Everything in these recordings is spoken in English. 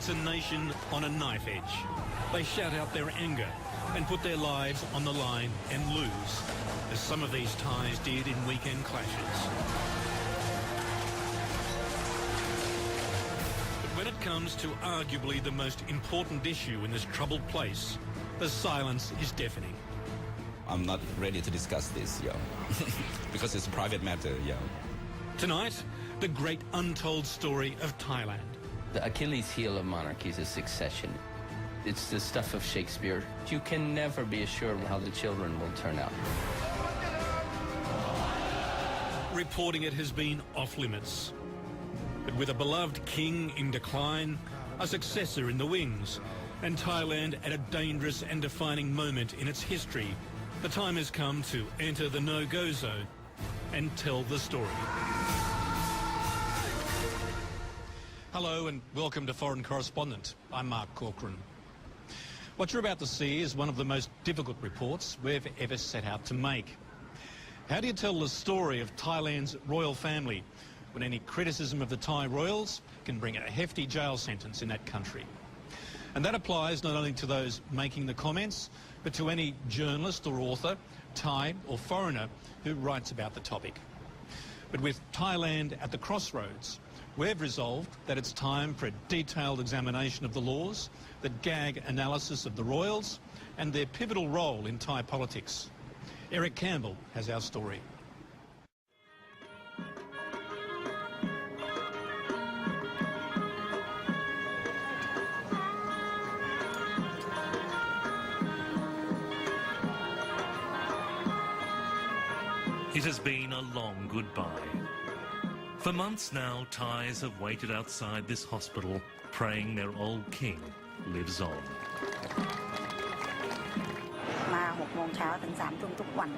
It's a nation on a knife edge. They shout out their anger and put their lives on the line and lose, as some of these Thais did in weekend clashes. But when it comes to arguably the most important issue in this troubled place, the silence is deafening. I'm not ready to discuss this, because it's a private matter, Tonight, the great untold story of Thailand. The Achilles heel of monarchies is succession. It's the stuff of Shakespeare. You can never be assured how the children will turn out. Reporting it has been off limits. But with a beloved king in decline, a successor in the wings, and Thailand at a dangerous and defining moment in its history, the time has come to enter the no-go zone and tell the story. Hello and welcome to Foreign Correspondent. I'm Mark Corcoran. What you're about to see is one of the most difficult reports we've ever set out to make. How do you tell the story of Thailand's royal family when any criticism of the Thai royals can bring a hefty jail sentence in that country? And that applies not only to those making the comments, but to any journalist or author, Thai or foreigner, who writes about the topic. But with Thailand at the crossroads, we've resolved that it's time for a detailed examination of the laws, the gag analysis of the royals, and their pivotal role in Thai politics. Eric Campbell has our story. It has been a long goodbye. For months now, Thais have waited outside this hospital, praying their old king lives on. มา6 โมงเช้าถึง 3 ทุ่มทุกวัน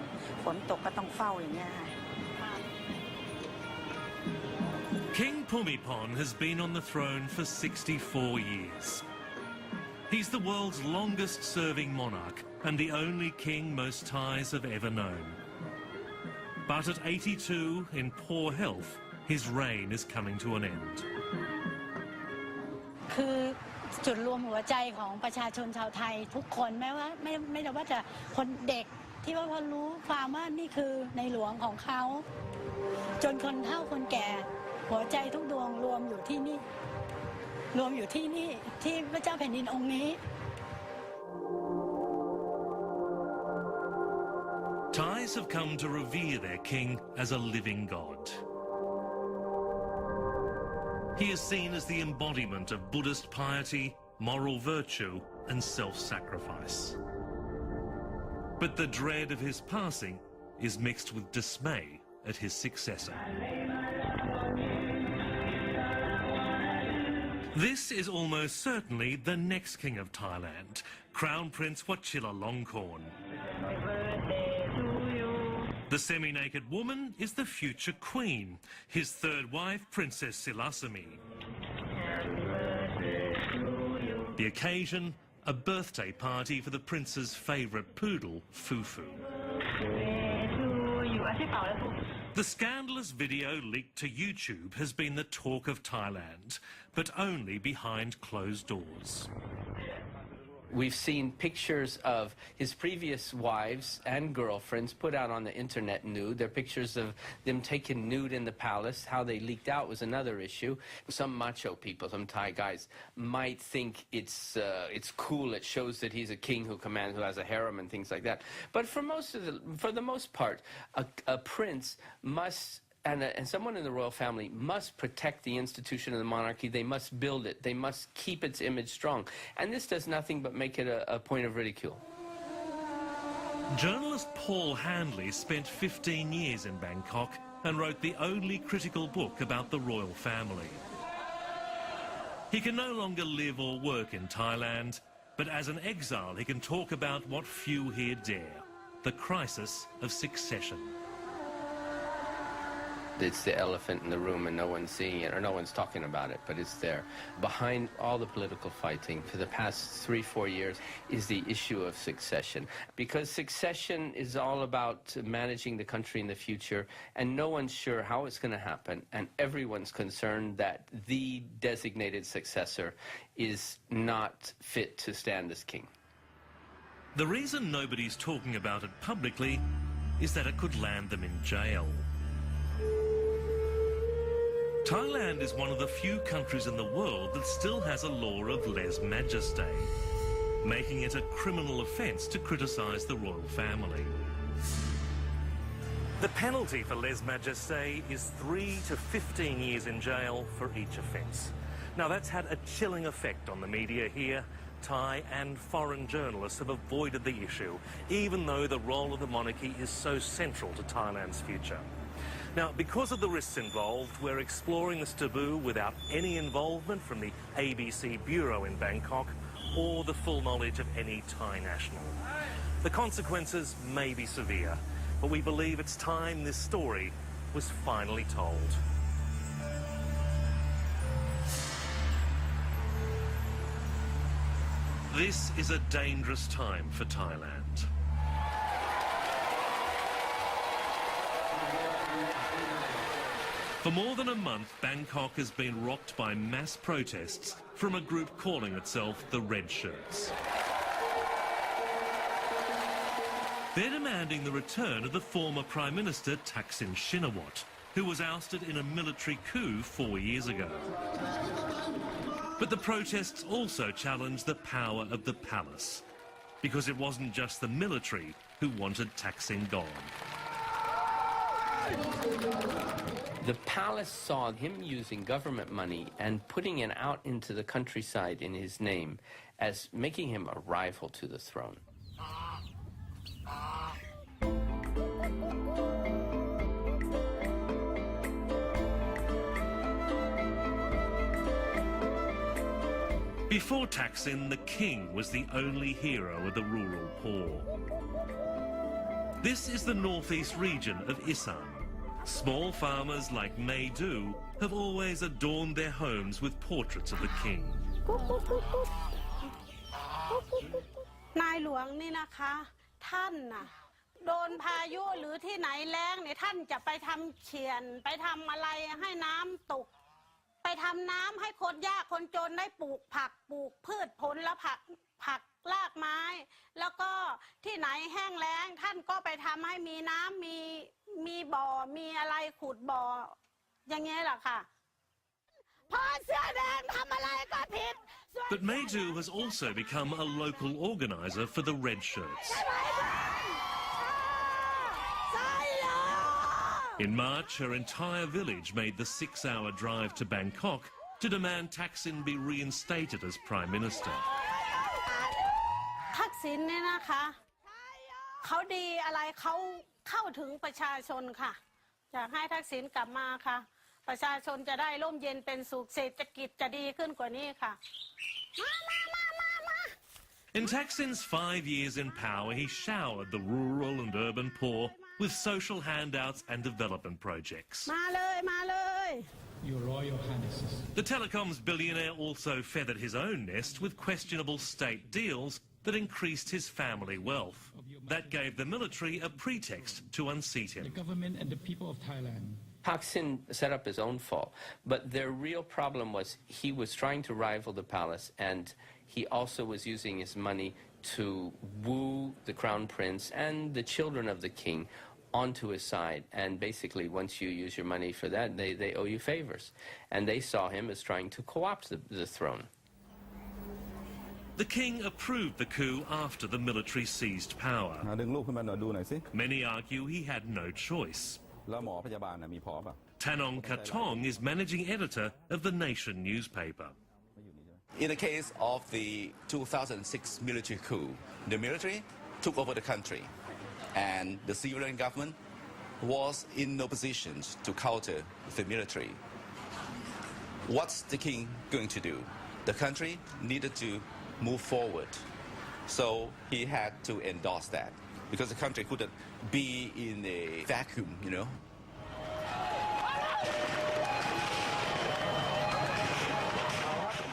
ฝนตกก็ต้องเฝ้าอย่างเงี้ยค่ะ King Bhumibol has been on the throne for 64 years. He's the world's longest-serving monarch and the only king most Thais have ever known. But at 82, in poor health, his reign is coming to an end. คือจุดรวมหัวใจของประชาชนชาวไทยทุกคนไม่ว่าจะคนเด็กที่ว่าพอรู้ความว่านี่คือในหลวงของเขาจนคนเฒ่าคนแก่หัวใจทุกดวงรวมอยู่ที่นี่ที่พระเจ้าแผ่นดินองค์นี้ Thais have come to revere their king as a living god. He is seen as the embodiment of Buddhist piety, moral virtue, and self-sacrifice. But the dread of his passing is mixed with dismay at his successor. This is almost certainly the next king of Thailand, Crown Prince Vajiralongkorn. The semi-naked woman is the future queen, his third wife, Princess Silasamy. The occasion, a birthday party for the prince's favourite poodle, Fufu. The scandalous video leaked to YouTube has been the talk of Thailand, but only behind closed doors. We've seen pictures of his previous wives and girlfriends put out on the internet nude. They're pictures of them taken nude in the palace. How they leaked out was another issue. Some macho people, some Thai guys, might think it's cool. It shows that he's a king who has a harem and things like that. But for the most part, a prince must. And someone in the royal family must protect the institution of the monarchy. They must build it. They must keep its image strong. And this does nothing but make it a point of ridicule. Journalist Paul Handley spent 15 years in Bangkok and wrote the only critical book about the royal family. He can no longer live or work in Thailand, but as an exile he can talk about what few here dare, the crisis of succession. It's the elephant in the room and no one's seeing it or no one's talking about it, but it's there. Behind all the political fighting for the past 3-4 years is the issue of succession. Because succession is all about managing the country in the future, and no one's sure how it's going to happen, and everyone's concerned that the designated successor is not fit to stand as king. The reason nobody's talking about it publicly is that it could land them in jail. Thailand is one of the few countries in the world that still has a law of lèse-majesté, making it a criminal offence to criticise the royal family. The penalty for lèse-majesté is 3 to 15 years in jail for each offence. Now, that's had a chilling effect on the media here. Thai and foreign journalists have avoided the issue, even though the role of the monarchy is so central to Thailand's future. Now, because of the risks involved, we're exploring this taboo without any involvement from the ABC bureau in Bangkok or the full knowledge of any Thai national. The consequences may be severe, but we believe it's time this story was finally told. This is a dangerous time for Thailand. For more than a month, Bangkok has been rocked by mass protests from a group calling itself the Red Shirts. They're demanding the return of the former Prime Minister Thaksin Shinawatra, who was ousted in a military coup 4 years ago. But the protests also challenged the power of the palace, because it wasn't just the military who wanted Thaksin gone. The palace saw him using government money and putting it out into the countryside in his name as making him a rival to the throne. Before Thaksin, the king was the only hero of the rural poor. This is the northeast region of Isan. Small farmers like May Do have always adorned their homes with portraits of the king. นายหลวงนี่นะคะท่านน่ะโดนพายุหรือที่ไหนแล้งเนี่ยท่านจะไปทำเขียนไปทำอะไรให้น้ำตกไปทำน้ำให้คนยากคนจนได้ปลูกผักปลูกพืชผลและผักรากไม้แล้วก็ที่ไหนแห้งแล้งท่านก็ไปทำให้มีน้ำมีบ่อมีอะไรขุดบ่ออย่างเงี้ยแหละค่ะพอเสื้อแดงทำอะไรก็ผิด But Maydu has also become a local organiser for the Red Shirts. In March, her entire village made the 6-hour drive to Bangkok to demand Thaksin be reinstated as Prime Minister. ทักษิณเนี่ยนะคะเขาดีอะไรเขาเข้าถึงประชาชนค่ะอยากให้ทักษิณกลับมาค่ะประชาชนจะได้ร่มเย็นเป็นสุขเศรษฐกิจจะดีขึ้นกว่านี้ค่ะ In Thaksin's 5 years in power, he showered the rural and urban poor with social handouts and development projects. มาเลยมาเลย Your Royal Highnesses. The telecoms billionaire also feathered his own nest with questionable state deals that increased his family wealth. That gave the military a pretext to unseat him. The government and the people of Thailand. Thaksin set up his own fall, but their real problem was he was trying to rival the palace, and he also was using his money to woo the crown prince and the children of the king onto his side. And basically, once you use your money for that, they owe you favors. And they saw him as trying to co-opt the throne. The king approved the coup after the military seized power. Many argue he had no choice. Tanong Katong is managing editor of The Nation newspaper. In the case of the 2006 military coup, the military took over the country, and the civilian government was in no position to counter the military. What's the king going to do? The country needed to move forward, so he had to endorse that, because the country couldn't be in a vacuum, you know.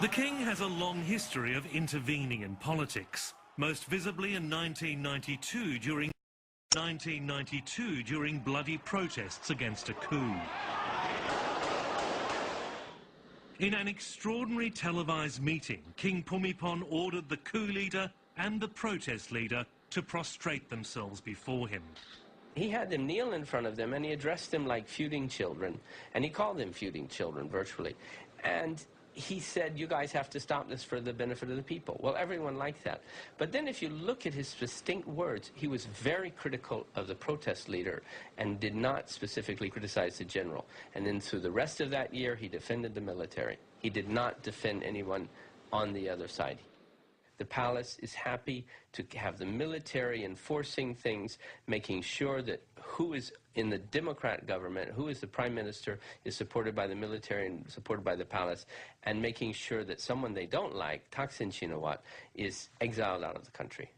The king has a long history of intervening in politics, most visibly in 1992 during bloody protests against a coup. In an extraordinary televised meeting, King Bhumibol ordered the coup leader and the protest leader to prostrate themselves before him. He had them kneel in front of them, and he addressed them like feuding children, and he called them feuding children virtually. And he said, you guys have to stop this for the benefit of the people. Well, everyone liked that. But then if you look at his distinct words, he was very critical of the protest leader and did not specifically criticize the general. And then through the rest of that year, he defended the military. He did not defend anyone on the other side. The palace is happy to have the military enforcing things, making sure that who is in the Democrat government, who is the prime minister, is supported by the military and supported by the palace, and making sure that someone they don't like, Thaksin Shinawatra, is exiled out of the country.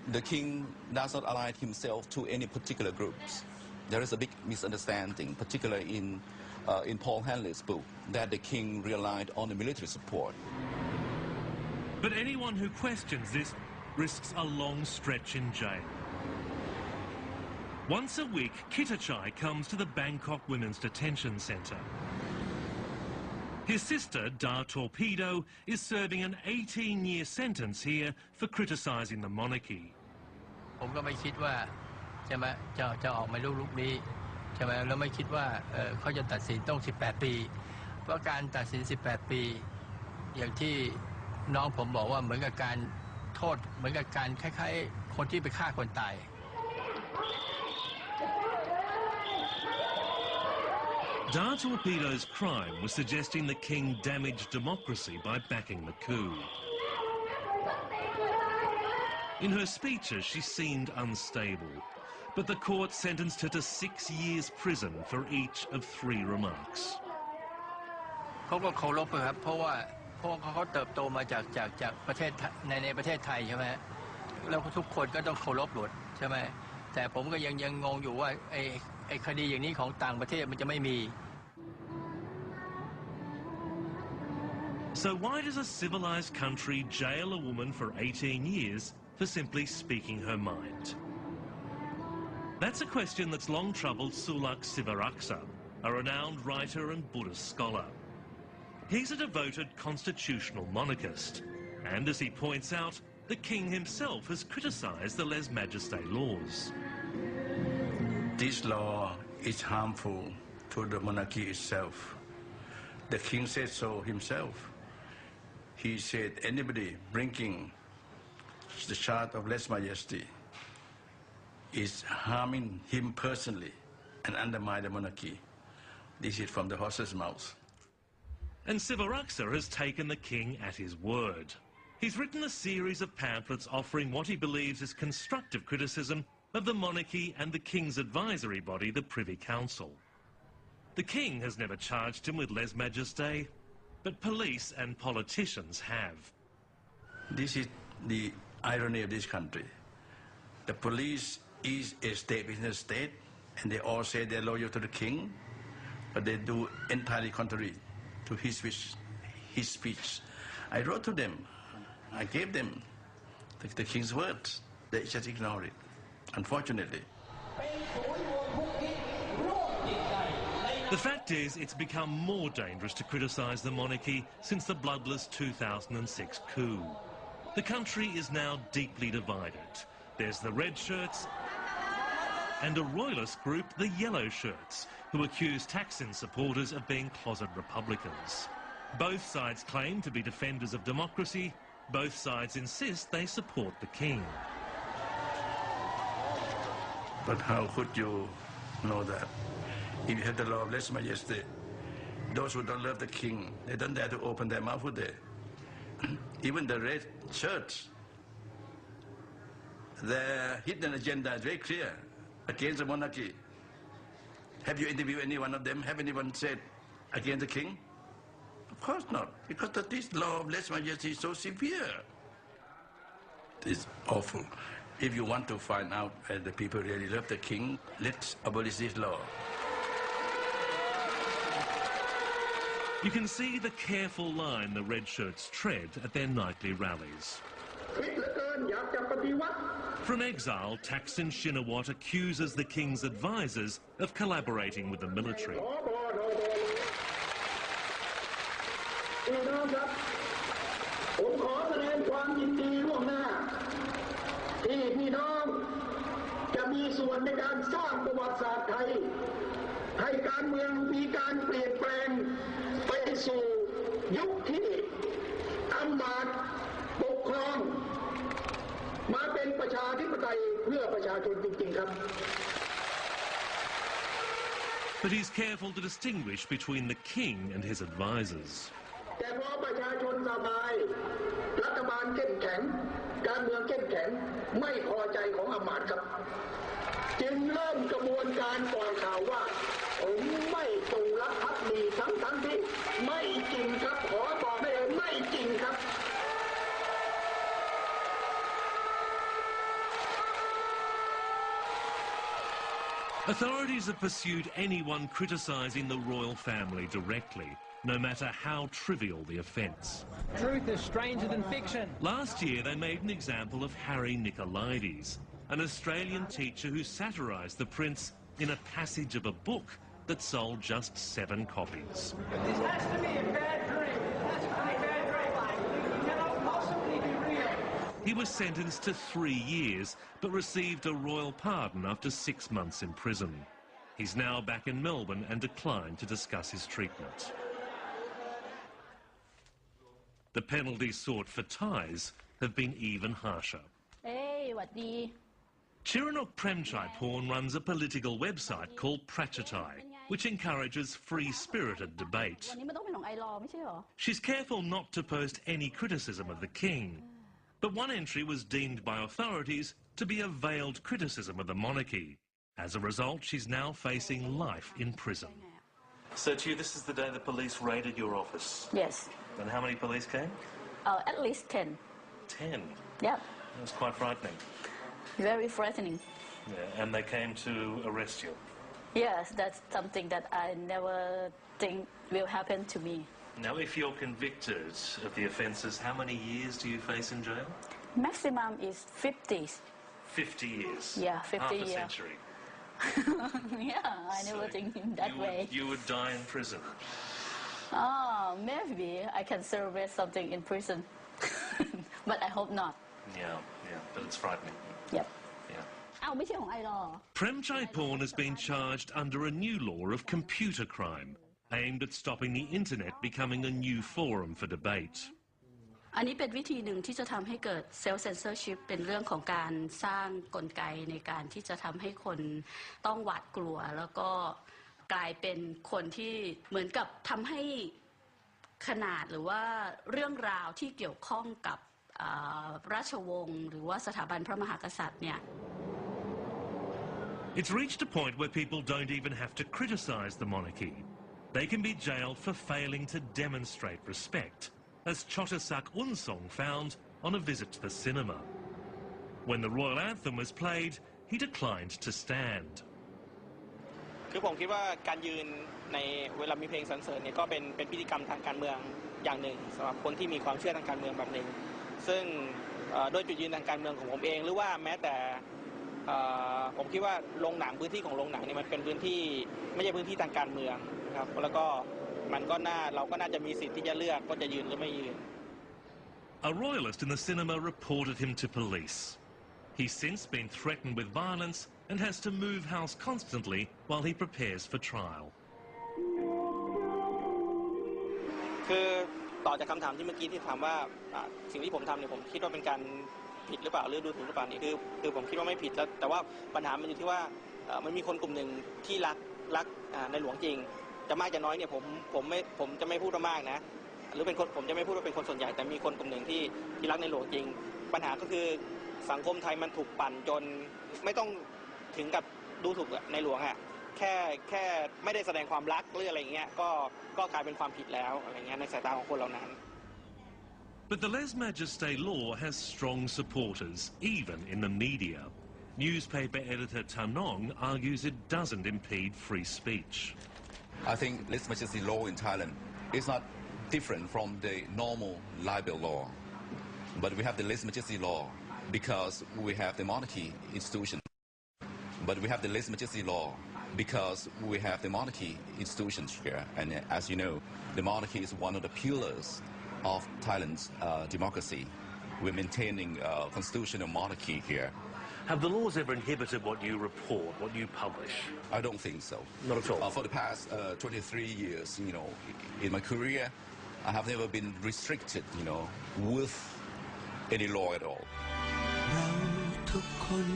The king does not ally himself to any particular groups. There is a big misunderstanding, particularly in Paul Hanley's book, that the king relied on the military support. But anyone who questions this risks a long stretch in jail. Once a week, Kitachai comes to the Bangkok Women's Detention Centre. His sister, Da Torpedo, is serving an 18-year sentence here for criticising the monarchy. ผมก็ไม่คิดว่าจะออกมาลุกนี้ใช่ไหมแล้วไม่คิดว่าเขาจะตัดสินต้อง18 ปี เพราะการตัดสิน18 ปีอย่างที่น้องผมบอกว่าเหมือนกับการโทษเหมือนกับการคล้ายๆคนที่ไปฆ่าคนตาย Da Torpedo's crime was suggesting the king damaged democracy by backing the coup. In her speeches, she seemed unstable, but the court sentenced her to 6 years' prison for each of 3 remarks. เขาก็เคารพครับเพราะว่าเขาเติบโตมาจากประเทศในประเทศไทยใช่ไหมแล้วทุกคนก็ต้องเคารพหมดใช่ไหมแต่ผมก็ยังงงอยู่ว่าไอ้คดีอย่างนี้ของต่างประเทศมันจะไม่มี So why does a civilized country jail a woman for 18 years for simply speaking her mind? That's a question that's long troubled Sulak Sivaraksa, a renowned writer and Buddhist scholar. He's a devoted constitutional monarchist, and as he points out, the king himself has criticised the lèse-majesté laws. This law is harmful to the monarchy itself. The king said so himself. He said anybody breaking the chart of lèse-majesté is harming him personally and undermine the monarchy. This is from the horse's mouth. And Sivaraksa has taken the king at his word. He's written a series of pamphlets offering what he believes is constructive criticism of the monarchy and the king's advisory body, the Privy Council. The king has never charged him with lèse-majesté, but police and politicians have. This is the irony of this country. The police is a state within a state, and they all say they're loyal to the king, but they do entirely contrary to his speech. I wrote to them. I gave them the king's words. They just ignore it, unfortunately. The fact is, it's become more dangerous to criticise the monarchy since the bloodless 2006 coup. The country is now deeply divided. There's the red shirts and a royalist group, the yellow shirts, who accuse Thaksin supporters of being closet Republicans. Both sides claim to be defenders of democracy. Both sides insist they support the king. But how could you know that? If you have the law of lèse-majesté, those who don't love the king, they don't dare to open their mouth, would they? Even the red shirts, their hidden agenda is very clear against the monarchy. Have you interviewed any one of them? Have anyone said against the king? Of course not, because this law of lèse-majesté is so severe. It's awful. If you want to find out whether the people really love the king, let's abolish this law. You can see the careful line the red shirts tread at their nightly rallies. From exile, Thaksin Shinawatra accuses the king's advisers of collaborating with the military. But he's careful to distinguish between the king and his advisers. Authorities have pursued anyone criticising the royal family directly, no matter how trivial the offence. Truth is stranger than fiction. Last year they made an example of Harry Nicolaides, an Australian teacher who satirised the prince in a passage of a book that sold just 7 copies. This has to be a bad dream. It has to be a bad dream. It cannot possibly be real. He was sentenced to 3 years, but received a royal pardon after 6 months in prison. He's now back in Melbourne and declined to discuss his treatment. The penalties sought for ties have been even harsher. Hey, what the? Chiranok Premchaiporn runs a political website called Prachatai, which encourages free-spirited debate. She's careful not to post any criticism of the king, but one entry was deemed by authorities to be a veiled criticism of the monarchy. As a result, she's now facing life in prison. So, Chiu, this is the day the police raided your office? Yes. And how many police came? At least 10. 10? Yeah. That was quite frightening. Very frightening. Yeah, and they came to arrest you? Yes, that's something that I never think will happen to me. Now, if you're convicted of the offences, how many years do you face in jail? Maximum is 50. 50 years? Yeah, 50 Half a years. century? Yeah, I never think in that way. You would die in prison? Oh, maybe I can serve something in prison. But I hope not. Yeah, but it's frightening. Yep. Yeah. Premchaiporn has been charged under a new law of computer crime, aimed at stopping the internet becoming a new forum for debate. อันนี้เป็นวิธีหนึ่งที่จะทำให้เกิด self censorship เป็นเรื่องของการสร้างกลไกในการที่จะทำให้คนต้องหวาดกลัวแล้วก็กลายเป็นคนที่เหมือนกับทำให้ขนาดหรือว่าเรื่องราวที่เกี่ยวข้องกับราชวงศ์หรือว่าสถาบันพระมหากษัตริย์เนี่ย It's reached a point where people don't even have to criticise the monarchy. They can be jailed for failing to demonstrate respect, as Chotasak Unsong found on a visit to the cinema. When the royal anthem was played, he declined to stand. คือผมคิดว่าการยืนในเวลามีเพลงสรรเสริญเนี่ยก็เป็นพิธีกรรมทางการเมืองอย่างหนึ่งสำหรับคนที่มีความเชื่อทางการเมืองแบบหนึ่งซึ่งโดยจุดยืนทางการเมืองของผมเองหรือว่าแม้แต่ผมคิดว่าโรงหนังพื้นที่ของโรงหนังเนี่ยมันเป็นพื้นที่ไม่ใช่พื้นที่ทางการเมืองนะครับแล้วก็เราก็น่าจะมีสิทธิ์ที่จะเลือกว่าจะยืนหรือไม่ยืน A royalist in the cinema reported him to police. He's since been threatened with violence and has to move house constantly while he prepares for trial. คือต่อจากคำถามที่เมื่อกี้ที่ถามว่าสิ่งที่ผมทำเนี่ยผมคิดว่าเป็นการผิดหรือเปล่าหรือดูถูกหรือเปล่านี่คือผมคิดว่าไม่ผิดแล้วแต่ว่าปัญหามันอยู่ที่ว่ามันมีคนกลุ่มหนึ่งที่รักในหลวงจริงจะมากจะน้อยเนี่ยผมจะไม่พูดว่ามากนะหรือเป็นคนผมจะไม่พูดว่าเป็นคนส่วนใหญ่แต่มีคนกลุ่มหนึ่งที่รักในหลวงจริงปัญหาก็คือสังคมไทยมันถูกปั่นจนไม่ต้องถึงกับดูถูกในหลวงอ่ะแค่ไม่ได้แสดงความรักหรืออะไรเงี้ยก็กลายเป็นความผิดแล้วอะไรเงี้ยในสายตาของคนเหล่านั้น But the Lèse Majesté law has strong supporters, even in the media. Newspaper editor Tanong argues it doesn't impede free speech. I think Lèse Majesté law in Thailand It's not different from the normal libel law, but we have the lèse-majesté law because we have the monarchy institution. But we have the lèse-majesté law because we have the monarchy institutions here. And as you know, the monarchy is one of the pillars of Thailand's democracy. We're maintaining constitutional monarchy here. Have the laws ever inhibited what you report, what you publish? I don't think so. Not at all? For the past 23 years, in my career, I have never been restricted, with any law at all. เราทุกคน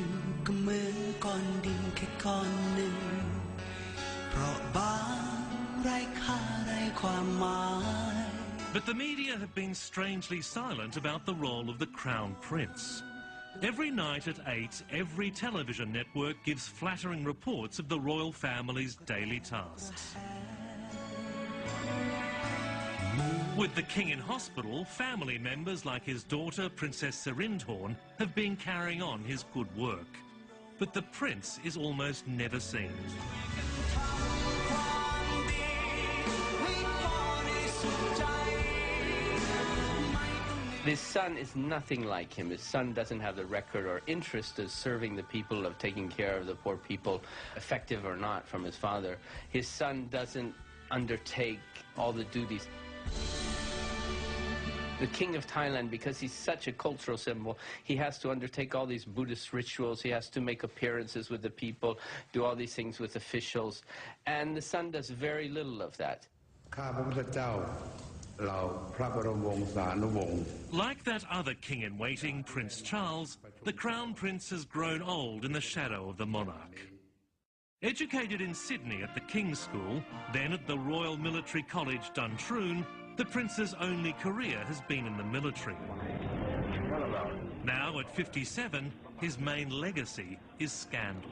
ก็เหมือนก้อนดินแค่ก้อนหนึ่งเพราะบางไร้ค่าไร้ความหมาย But the media have been strangely silent about the role of the Crown Prince. Every night at 8, every television network gives flattering reports of the royal family's daily tasks. With the king in hospital, family members like his daughter, Princess Sirindhorn, have been carrying on his good work. But the prince is almost never seen. His son is nothing like him. His son doesn't have the record or interest of serving the people, of taking care of the poor people, effective or not, from his father. His son doesn't undertake all the duties. The King of Thailand, because he's such a cultural symbol, he has to undertake all these Buddhist rituals, he has to make appearances with the people, do all these things with officials, and the son does very little of that. Like that other king-in-waiting, Prince Charles, the Crown Prince has grown old in the shadow of the monarch. Educated in Sydney at the King's School, then at the Royal Military College, Duntroon, the Prince's only career has been in the military. Now, at 57, his main legacy is scandal.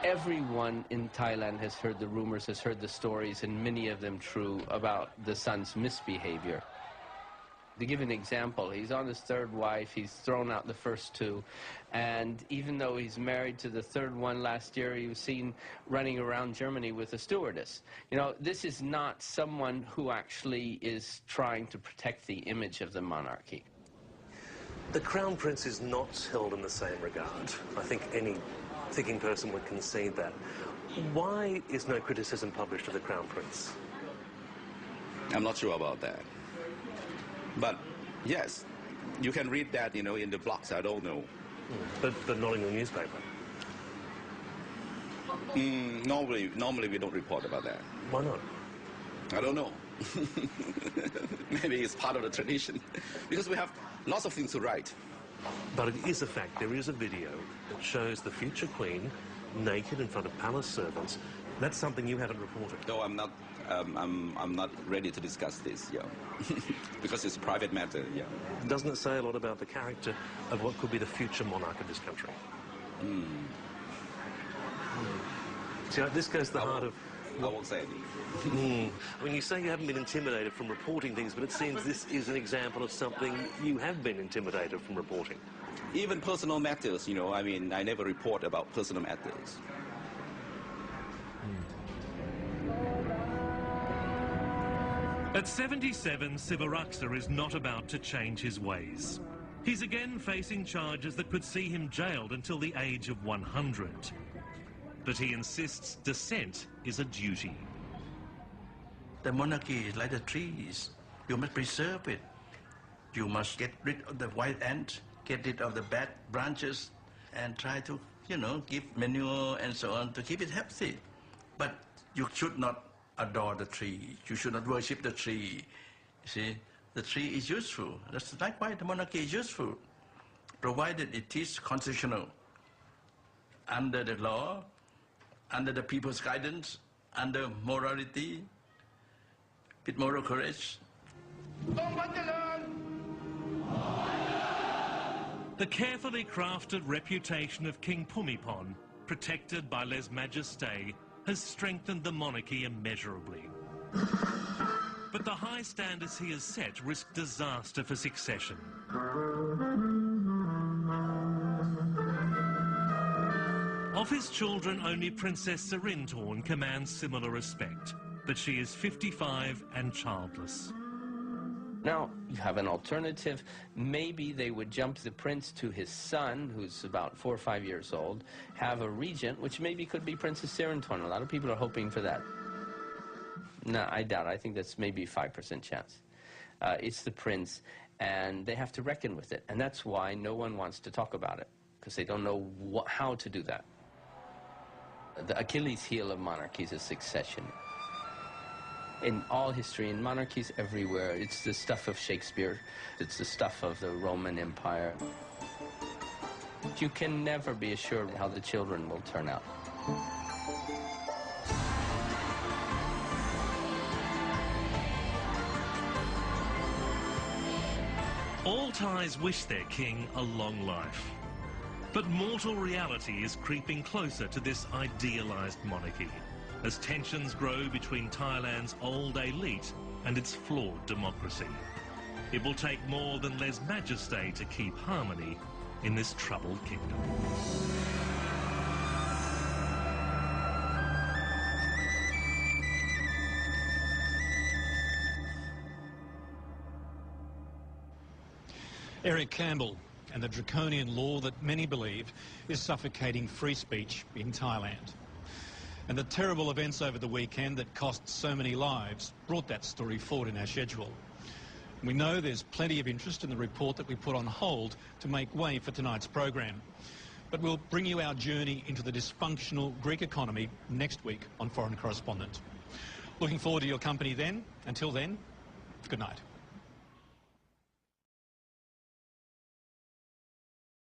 Everyone in Thailand has heard the rumors, has heard the stories, and many of them true, about the son's misbehavior. To give an example, he's on his third wife, he's thrown out the first two, and even though he's married to the third one last year, he was seen running around Germany with a stewardess. This is not someone who actually is trying to protect the image of the monarchy. The Crown Prince is not held in the same regard. I think any thinking person would concede that. Why is no criticism published of the Crown Prince? I'm not sure about that. But yes, you can read that, in the blogs. I don't know. But not in your newspaper? Normally we don't report about that. Why not? I don't know. Maybe it's part of the tradition. Because we have lots of things to write. But it is a fact. There is a video that shows the future Queen naked in front of palace servants. That's something you haven't reported. No, I'm not. I'm not ready to discuss this. Yeah, because it's a private matter. Yeah. Doesn't it say a lot about the character of what could be the future monarch of this country? See, this goes to the heart of. I won't say anything. I mean, you say you haven't been intimidated from reporting things, but it seems this is an example of something you have been intimidated from reporting. Even personal matters, I never report about personal matters. At 77, Sivaraksa is not about to change his ways. He's again facing charges that could see him jailed until the age of 100. But he insists dissent is a duty. The monarchy is like the trees. You must preserve it. You must get rid of the white ant, get rid of the bad branches, and try to, give manure and so on to keep it healthy. But you should not adore the tree. You should not worship the tree. You see, the tree is useful. That's likewise the monarchy is useful, provided it is constitutional, under the law, under the people's guidance, under morality, with moral courage. The carefully crafted reputation of King Phumipon, protected by lèse-majesté, has strengthened the monarchy immeasurably. But the high standards he has set risk disaster for succession. Of his children, only Princess Sirindhorn commands similar respect. but she is 55 and childless. Now, you have an alternative. Maybe they would jump the prince to his son, who's about 4 or 5 years old, have a regent, which maybe could be Princess Sirintwan. A lot of people are hoping for that. No, I doubt it. I think that's maybe 5% chance. It's the prince, and they have to reckon with it. And that's why no one wants to talk about it, because they don't know how to do that. The Achilles heel of monarchies is succession. In all history, in monarchies everywhere, it's the stuff of Shakespeare. It's the stuff of the Roman Empire. You can never be assured how the children will turn out. All Thais wish their king a long life. But mortal reality is creeping closer to this idealized monarchy as tensions grow between Thailand's old elite and its flawed democracy. It will take more than lèse-majesté to keep harmony in this troubled kingdom. Eric Campbell and the draconian law that many believe is suffocating free speech in Thailand. And the terrible events over the weekend that cost so many lives brought that story forward in our schedule. We know there's plenty of interest in the report that we put on hold to make way for tonight's program. But we'll bring you our journey into the dysfunctional Greek economy next week on Foreign Correspondent. Looking forward to your company then. Until then, good night.